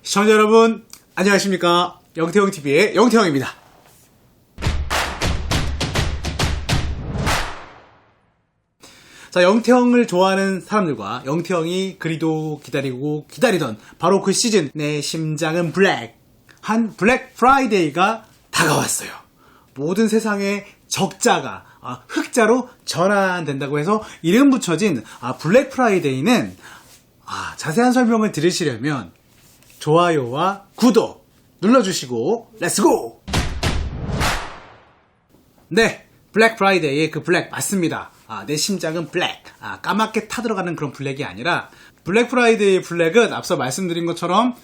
시청자 여러분 안녕하십니까. 영태형TV의 영태형입니다. 자, 영태형을 좋아하는 사람들과 영태형이 그리도 기다리고 기다리던 바로 그 시즌, 내 심장은 블랙 한 블랙 프라이데이가 다가왔어요. 모든 세상의 적자가 흑자로 전환된다고 해서 이름 붙여진 블랙 프라이데이는 자세한 설명을 들으시려면 좋아요와 구독 눌러주시고 렛츠고! 네, 블랙 프라이데이의 그 블랙 맞습니다. 내 심장은 블랙, 까맣게 타들어가는 그런 블랙이 아니라 블랙 프라이데이 블랙은 앞서 말씀드린 것처럼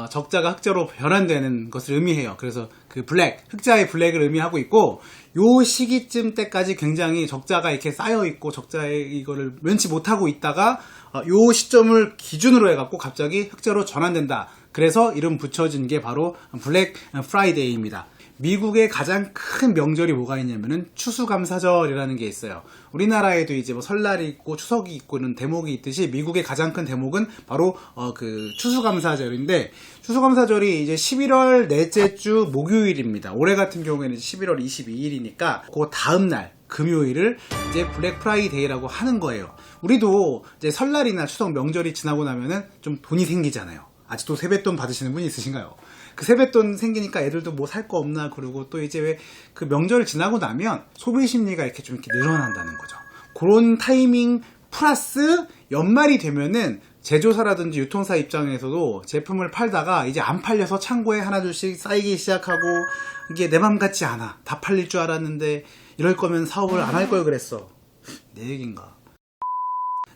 적자가 흑자로 변환되는 것을 의미해요. 그래서 그 블랙, 흑자의 블랙을 의미하고 있고, 요 시기쯤 때까지 굉장히 적자가 이렇게 쌓여있고 적자의 이거를 면치 못하고 있다가 요 시점을 기준으로 해갖고 갑자기 흑자로 전환된다. 그래서 이름 붙여진 게 바로 블랙 프라이데이입니다. 미국의 가장 큰 명절이 뭐가 있냐면은 추수감사절이라는 게 있어요. 우리나라에도 이제 뭐 설날이 있고 추석이 있고는 대목이 있듯이 미국의 가장 큰 대목은 바로 그 추수감사절인데, 추수감사절이 이제 11월 넷째 주 목요일입니다. 올해 같은 경우에는 11월 22일이니까 그 다음 날 금요일을 이제 블랙 프라이데이라고 하는 거예요. 우리도 이제 설날이나 추석 명절이 지나고 나면은 좀 돈이 생기잖아요. 아직도 세뱃돈 받으시는 분이 있으신가요? 그 세뱃돈 생기니까 애들도 뭐 살 거 없나, 그러고 또 이제 왜 그 명절 지나고 나면 소비 심리가 이렇게 좀 이렇게 늘어난다는 거죠. 그런 타이밍 플러스 연말이 되면은 제조사라든지 유통사 입장에서도 제품을 팔다가 이제 안 팔려서 창고에 하나둘씩 쌓이기 시작하고, 이게 내 맘 같지 않아. 다 팔릴 줄 알았는데 이럴 거면 사업을 안 할 걸 그랬어. 내 얘긴가.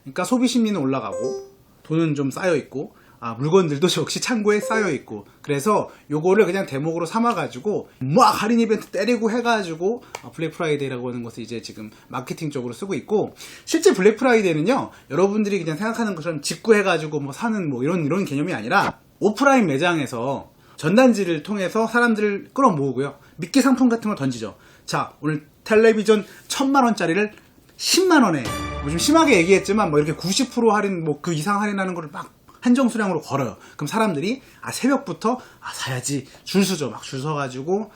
그러니까 소비 심리는 올라가고 돈은 좀 쌓여있고 물건들도 역시 창고에 쌓여있고, 그래서 요거를 그냥 대목으로 삼아가지고 막 할인 이벤트 때리고 해가지고 블랙 프라이데이라고 하는 것을 이제 지금 마케팅적으로 쓰고 있고, 실제 블랙 프라이데이는요, 여러분들이 그냥 생각하는 것처럼 직구해가지고 뭐 사는 뭐 이런 개념이 아니라 오프라인 매장에서 전단지를 통해서 사람들을 끌어모으고요, 미끼 상품 같은 걸 던지죠. 자, 오늘 텔레비전 1000만원짜리를 10만원에, 뭐 좀 심하게 얘기했지만 뭐 이렇게 90% 할인, 뭐 그 이상 할인하는 거를 막 한정 수량으로 걸어요. 그럼 사람들이 새벽부터 사야지 줄 서죠. 막 줄 서가지고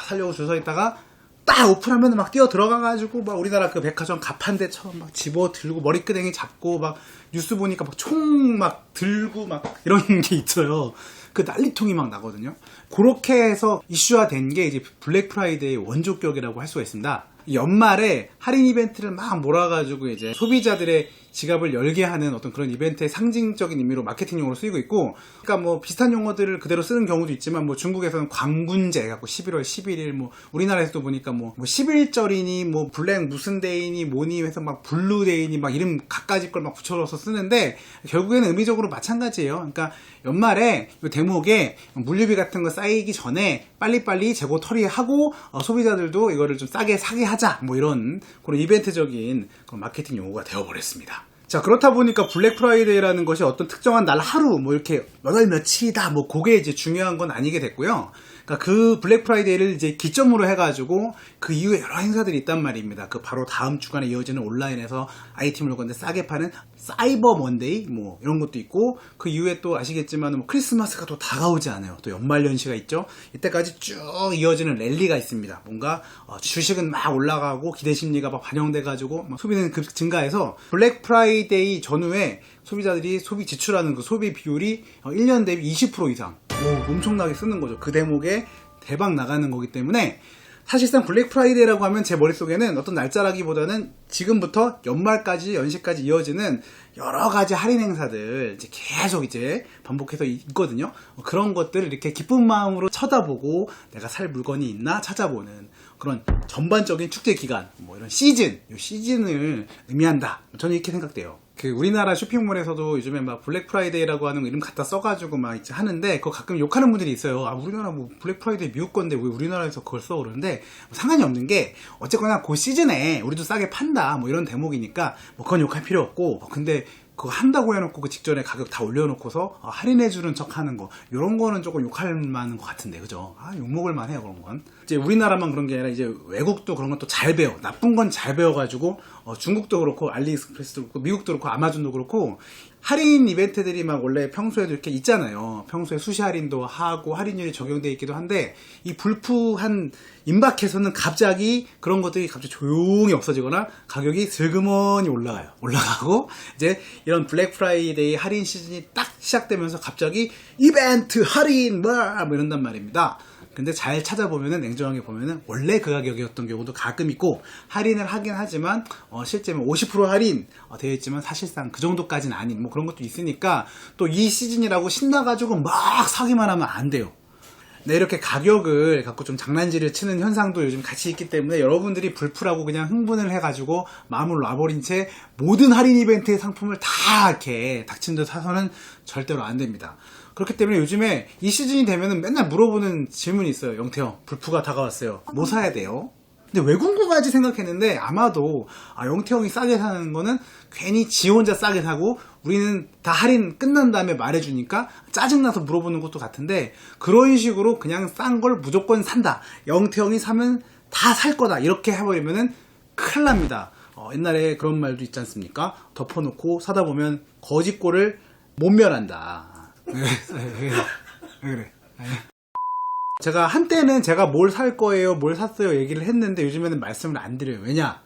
사려고 줄 서 있다가 딱 오픈하면 막 뛰어 들어가가지고 막 우리나라 그 백화점 가판대처럼 막 집어 들고 머리끄댕이 잡고 막 뉴스 보니까 막 총 막 들고 막 이런 게 있어요. 그 난리통이 막 나거든요. 그렇게 해서 이슈화된 게 이제 블랙 프라이데이 원조격이라고 할 수가 있습니다. 연말에 할인 이벤트를 막 몰아가지고 이제 소비자들의 지갑을 열게 하는 어떤 그런 이벤트의 상징적인 의미로 마케팅용으로 쓰이고 있고, 그러니까 뭐 비슷한 용어들을 그대로 쓰는 경우도 있지만, 뭐 중국에서는 광군제 갖고 11월 11일, 뭐 우리나라에서도 보니까 뭐 11절이니 뭐 블랙 무슨 데이니 뭐니 해서 막 블루데이니 막 이름 갖가지 걸 막 붙여서 쓰는데, 결국에는 의미적으로 마찬가지예요. 그러니까 연말에 이 대목에 물류비 같은 거 쌓이기 전에 빨리빨리 재고 처리하고 소비자들도 이거를 좀 싸게 사게 하자, 뭐 이런 그런 이벤트적인 그런 마케팅 용어가 되어버렸습니다. 자, 그렇다 보니까 블랙 프라이데이라는 것이 어떤 특정한 날 하루 뭐 이렇게 몇 월 며칠이다 뭐 그게 이제 중요한 건 아니게 됐고요. 그러니까 그 블랙 프라이데이를 이제 기점으로 해가지고 그 이후에 여러 행사들이 있단 말입니다. 그 바로 다음 주간에 이어지는 온라인에서 IT 물건들 싸게 파는 사이버 먼데이 뭐 이런 것도 있고, 그 이후에 또 아시겠지만 뭐 크리스마스가 또 다가오지 않아요. 또 연말 연시가 있죠. 이때까지 쭉 이어지는 랠리가 있습니다. 뭔가 주식은 막 올라가고 기대 심리가 막 반영돼가지고 막 소비는 증가해서 블랙 프라이데이 전후에 소비자들이 소비 지출하는 그 소비 비율이 1년 대비 20% 이상 엄청나게 쓰는 거죠. 그 대목에 대박 나가는 거기 때문에 사실상 블랙 프라이데이라고 하면 제 머릿속에는 어떤 날짜라기보다는 지금부터 연말까지 연시까지 이어지는 여러 가지 할인 행사들 이제 계속 이제 반복해서 있거든요. 그런 것들을 이렇게 기쁜 마음으로 쳐다보고 내가 살 물건이 있나 찾아보는 그런 전반적인 축제 기간, 뭐 이런 시즌, 이 시즌을 의미한다. 저는 이렇게 생각돼요. 그 우리나라 쇼핑몰에서도 요즘에 막 블랙 프라이데이라고 하는 이름 갖다 써가지고 막 이제 하는데, 그거 가끔 욕하는 분들이 있어요. 우리나라 뭐 블랙 프라이데이 미국 건데 왜 우리나라에서 그걸 써? 그러는데 상관이 없는 게, 어쨌거나 그 시즌에 우리도 싸게 판다 뭐 이런 대목이니까 뭐 그건 욕할 필요 없고, 근데 그거 한다고 해놓고 그 직전에 가격 다 올려놓고서 할인해주는 척 하는 거, 이런 거는 조금 욕할 만한 것 같은데, 그죠? 욕먹을 만해요, 그런 건. 이제 우리나라만 그런 게 아니라 이제 외국도 그런 것도 잘 배워. 나쁜 건 잘 배워가지고 중국도 그렇고 알리익스프레스도 그렇고 미국도 그렇고 아마존도 그렇고 할인 이벤트들이 막 원래 평소에도 이렇게 있잖아요. 평소에 수시 할인도 하고 할인율이 적용되어 있기도 한데 이 불프한 임박해서는 갑자기 그런 것들이 갑자기 조용히 없어지거나 가격이 슬그머니 올라가고 이제 이런 블랙 프라이데이 할인 시즌이 딱 시작되면서 갑자기 이벤트 할인 뭐 이런단 말입니다. 근데 잘 찾아보면은 냉정하게 보면은 원래 그 가격이었던 경우도 가끔 있고 할인을 하긴 하지만 실제 50% 할인 되어 있지만 사실상 그 정도까지는 아닌 뭐 그런 것도 있으니까 또 이 시즌이라고 신나가지고 막 사기만 하면 안 돼요. 네, 이렇게 가격을 갖고 좀 장난질을 치는 현상도 요즘 같이 있기 때문에 여러분들이 불프라고 그냥 흥분을 해가지고 마음을 놔버린 채 모든 할인 이벤트의 상품을 다 이렇게 닥친 듯 사서는 절대로 안 됩니다. 그렇기 때문에 요즘에 이 시즌이 되면은 맨날 물어보는 질문이 있어요. 영태형, 불프가 다가왔어요. 뭐 사야 돼요? 근데 왜 궁금하지 생각했는데 아마도 영태형이 싸게 사는 거는 괜히 지 혼자 싸게 사고 우리는 다 할인 끝난 다음에 말해주니까 짜증나서 물어보는 것도 같은데 그런 식으로 그냥 싼 걸 무조건 산다. 영태형이 사면 다 살 거다. 이렇게 해버리면은 큰일 납니다. 옛날에 그런 말도 있지 않습니까? 덮어놓고 사다 보면 거짓골을 못 면한다. 왜 그래? 제가 한때는 제가 뭘 살 거예요, 뭘 샀어요 얘기를 했는데 요즘에는 말씀을 안 드려요. 왜냐?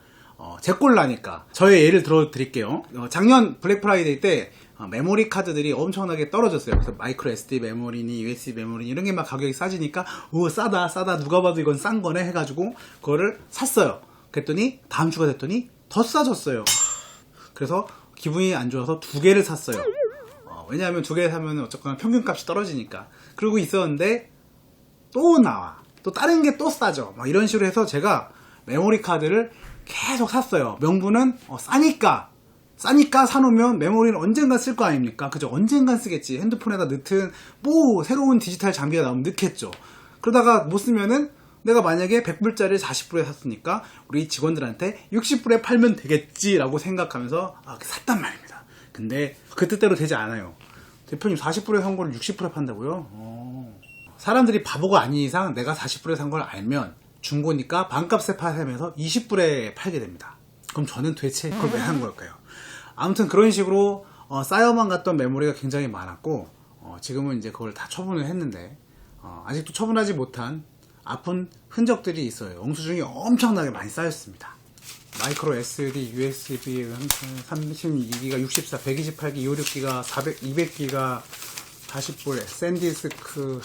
제 꼴 나니까. 저의 예를 들어 드릴게요. 작년 블랙 프라이데이 때 메모리 카드들이 엄청나게 떨어졌어요. 그래서 마이크로 SD 메모리니 USB 메모리니 이런 게 막 가격이 싸지니까 싸다 누가 봐도 이건 싼 거네 해가지고 그거를 샀어요. 그랬더니 다음 주가 됐더니 더 싸졌어요. 그래서 기분이 안 좋아서 2개를 샀어요. 왜냐하면 2개 사면 어쨌거나 평균값이 떨어지니까. 그러고 있었는데 또 나와. 또 다른 게 또 싸죠. 막 이런 식으로 해서 제가 메모리 카드를 계속 샀어요. 명분은 싸니까 사놓으면 메모리는 언젠간 쓸 거 아닙니까? 그죠? 언젠간 쓰겠지. 핸드폰에다 넣든 뭐 새로운 디지털 장비가 나오면 넣겠죠. 그러다가 못 쓰면은 내가 만약에 100불짜리를 40불에 샀으니까 우리 직원들한테 60불에 팔면 되겠지라고 생각하면서 샀단 말입니다. 근데 그 뜻대로 되지 않아요. 대표님 40불에 산 걸 60불에 판다고요? 사람들이 바보가 아닌 이상 내가 40불에 산 걸 알면 중고니까 반값에 파면서 20불에 팔게 됩니다. 그럼 저는 도대체 그걸 왜 한 걸까요? 아무튼 그런 식으로 쌓여만 갔던 메모리가 굉장히 많았고 지금은 이제 그걸 다 처분을 했는데 아직도 처분하지 못한 아픈 흔적들이 있어요. 영수증이 엄청나게 많이 쌓였습니다. 마이크로 SD, USB 32기가, 64, 128기, 256기가, 200기가, 40불, 샌디스크.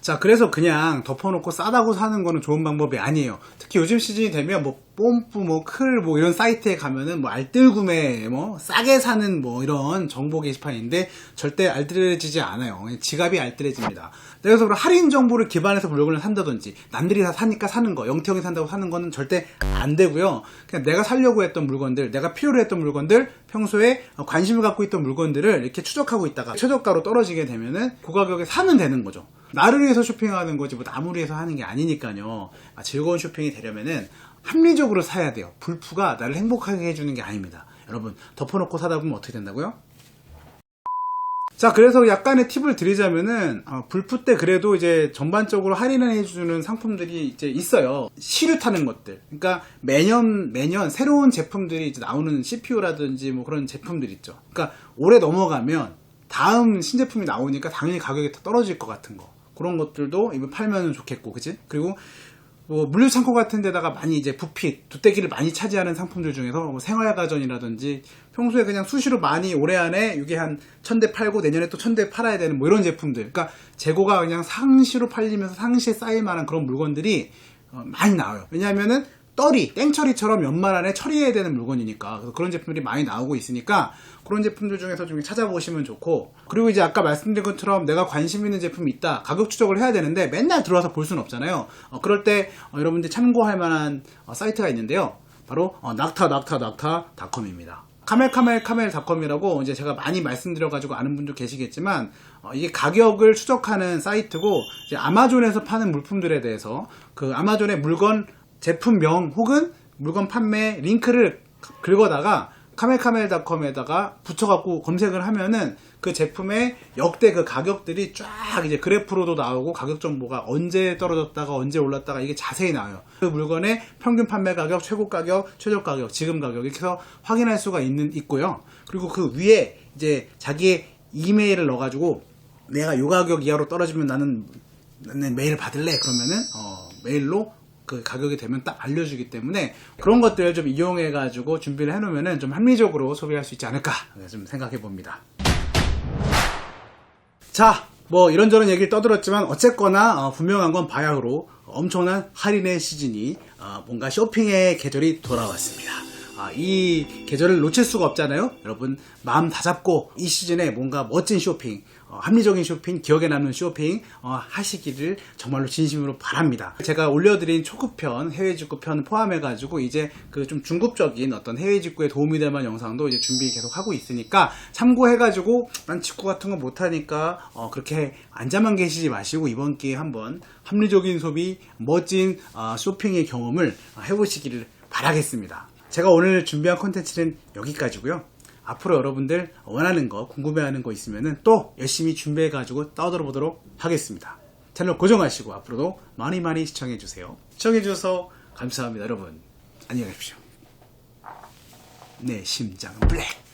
자, 그래서 그냥 덮어놓고 싸다고 사는 거는 좋은 방법이 아니에요. 특히 요즘 시즌이 되면 뽐뿌, 클, 이런 사이트에 가면은 알뜰구매, 싸게 사는 이런 정보 게시판인데 절대 알뜰해지지 않아요. 지갑이 알뜰해집니다. 그래서 할인 정보를 기반해서 물건을 산다든지, 남들이 다 사니까 사는 거, 영태형이 산다고 사는 거는 절대 안 되고요. 그냥 내가 사려고 했던 물건들, 내가 필요로 했던 물건들, 평소에 관심을 갖고 있던 물건들을 이렇게 추적하고 있다가 최저가로 떨어지게 되면은 그 가격에 사면 되는 거죠. 나를 위해서 쇼핑하는 거지 남을 위해서 하는 게 아니니까요. 즐거운 쇼핑이 되려면은 합리적으로 사야 돼요. 불프가 나를 행복하게 해주는 게 아닙니다. 여러분, 덮어놓고 사다 보면 어떻게 된다고요? 자, 그래서 약간의 팁을 드리자면은 불프 때 그래도 이제 전반적으로 할인을 해주는 상품들이 이제 있어요. 시류 타는 것들. 그러니까 매년 새로운 제품들이 이제 나오는 CPU라든지 그런 제품들 있죠. 그러니까 올해 넘어가면 다음 신제품이 나오니까 당연히 가격이 더 떨어질 것 같은 거. 그런 것들도 이번 팔면 좋겠고, 그치? 그리고 물류창고 같은 데다가 많이 이제 부핏, 두떼기를 많이 차지하는 상품들 중에서 생활가전이라든지 평소에 그냥 수시로 많이 올해 안에 이게 한 1000대 팔고 내년에 또 1000대 팔아야 되는 이런 제품들. 그러니까 재고가 그냥 상시로 팔리면서 상시에 쌓일 만한 그런 물건들이 많이 나와요. 왜냐하면은 땡처리처럼 연말 안에 처리해야 되는 물건이니까. 그래서 그런 제품들이 많이 나오고 있으니까 그런 제품들 중에서 좀 찾아보시면 좋고, 그리고 이제 아까 말씀드린 것처럼 내가 관심 있는 제품이 있다, 가격 추적을 해야 되는데 맨날 들어와서 볼 수는 없잖아요. 그럴 때 여러분들이 참고할 만한 사이트가 있는데요. 바로 낙타닷컴입니다. 카멜닷컴이라고 이제 제가 많이 말씀드려가지고 아는 분도 계시겠지만 이게 가격을 추적하는 사이트고, 이제 아마존에서 파는 물품들에 대해서 그 아마존의 물건 제품명 혹은 물건 판매 링크를 긁어다가 카멜카멜닷컴에다가 붙여갖고 검색을 하면은 그 제품의 역대 그 가격들이 쫙 이제 그래프로도 나오고 가격 정보가 언제 떨어졌다가 언제 올랐다가 이게 자세히 나와요. 그 물건의 평균 판매 가격, 최고 가격, 최저 가격, 지금 가격 이렇게 해서 확인할 수가 있고요. 그리고 그 위에 이제 자기의 이메일을 넣어가지고 내가 요 가격 이하로 떨어지면 나는 메일 받을래 그러면은 메일로 그 가격이 되면 딱 알려주기 때문에 그런 것들을 좀 이용해가지고 준비를 해놓으면은 좀 합리적으로 소비할 수 있지 않을까 좀 생각해 봅니다. 자, 뭐 이런저런 얘기를 떠들었지만 어쨌거나 분명한 건 바야흐로 엄청난 할인의 시즌이 뭔가 쇼핑의 계절이 돌아왔습니다. 이 계절을 놓칠 수가 없잖아요. 여러분 마음 다잡고 이 시즌에 뭔가 멋진 쇼핑, 합리적인 쇼핑, 기억에 남는 쇼핑 하시기를 정말로 진심으로 바랍니다. 제가 올려드린 초급편, 해외 직구편 포함해가지고 이제 그 좀 중급적인 어떤 해외 직구에 도움이 될 만한 영상도 이제 준비 계속 하고 있으니까 참고해가지고 난 직구 같은 거 못하니까 그렇게 앉아만 계시지 마시고 이번 기회에 한번 합리적인 소비, 멋진 쇼핑의 경험을 해보시기를 바라겠습니다. 제가 오늘 준비한 콘텐츠는 여기까지고요. 앞으로 여러분들 원하는 거, 궁금해하는 거 있으면 또 열심히 준비해가지고 떠들어보도록 하겠습니다. 채널 고정하시고 앞으로도 많이 많이 시청해주세요. 시청해주셔서 감사합니다. 여러분 안녕히 가십시오. 내 심장은 블랙.